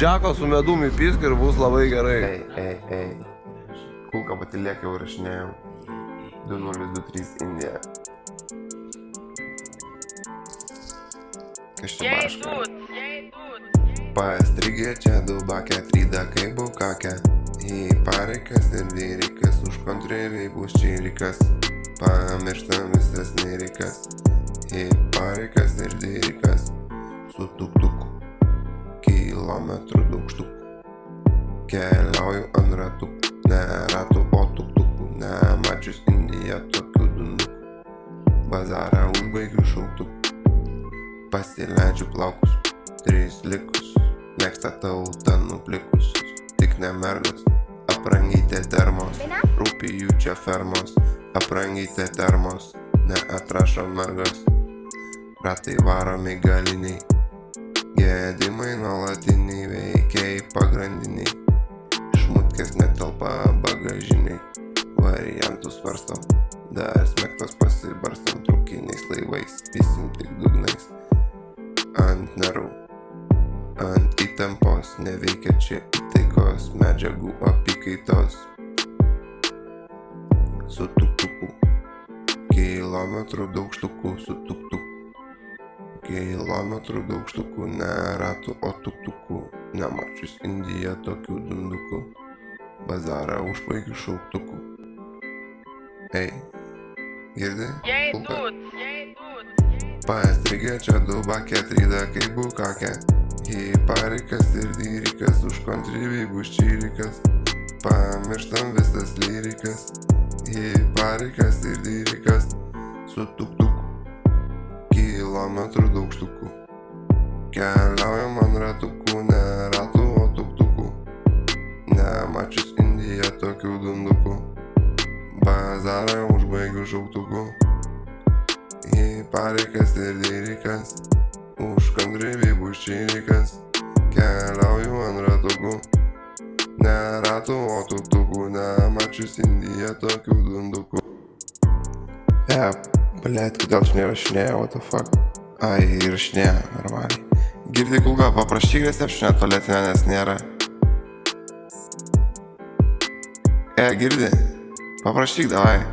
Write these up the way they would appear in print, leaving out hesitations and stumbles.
Džeko su medumi pisk ir bus labai gerai. Ei. Kulka patylėk jau rašinėjom. 2023 Indija. Kas čia baška? Pastrigė čia dubakė, tryda kaip bukakė. Į pareikas ir vyrikas, už kontrėviai bus čirikas. Pamirštam visas nerikas. Į pareikas ir vyrikas, su tuk-tuku. Kilometrų daug štukų. Keliauju ant ratukų, ne ratų, o tuk-tukų. Nemačius Indiją tokių dundukų. Bazarą užbaigiu šauktukų. Pasileidžiu plaukus, 3 likus. Mėgsta tauta nuplikusius. Tik ne mergos, aprangytė termos. Rūpi jų čia fermos. Aprangytė termos, neatrašo mergos. Ratai varomi galiniai. Gėdimai nuolatiniai, veikiai pagrindiniai. Šmutkės netelpa bagažiniai. Variantus svarstom, dar smektos pasibarstom. Traukiniais laivais, pisim tik dugnais. Ant nervų, ant įtampos, neveikia čia įtaikos. Medžiagų apykaitos. Su tuk-tuku. Kilometrų daug štukų, su tuk-tuku. Kilometrų daug štukų, ne ratų, o tuk-tukų. Nemačius Indiją tokių dundukų. Bazarą užbaigiu šauktukų. Ei, girdi? Pastrigė čia dubakė, tryda kaip bukakė. Į pareikas ir vyrikas, už kontrėviai bus čirikas. Pamirštam visas lyrikas. Į pareikas ir vyrikas, su tuk-tuku. Kilometrų daug štukų. Keliaujam ant ratukų, ne ratų, o tuk-tukų. Nemačius Indiją tokių dundukų. Bazarą užbaigiu šauktukų. Į pareikas ir vyrikas, už kontrėviai bus čirikas. Keliauju ant ratukų, ne ratų, o tuk-tukų. Nemačius Indiją tokių dundukų. Блядь, kodėl aš nerašinėjau, what the fuck? Ai, įrašinėjau, normaliai. Girdi Kulka, paprašyk recepšinę tualetinę, nes nėra. Girdi? Paprašyk, davai.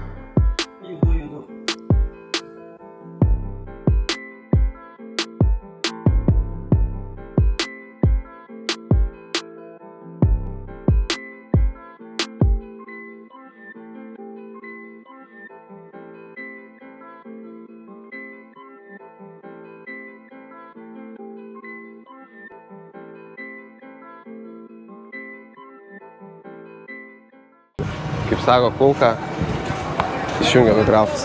Kaip sako Kulka, išjungia mikrofas.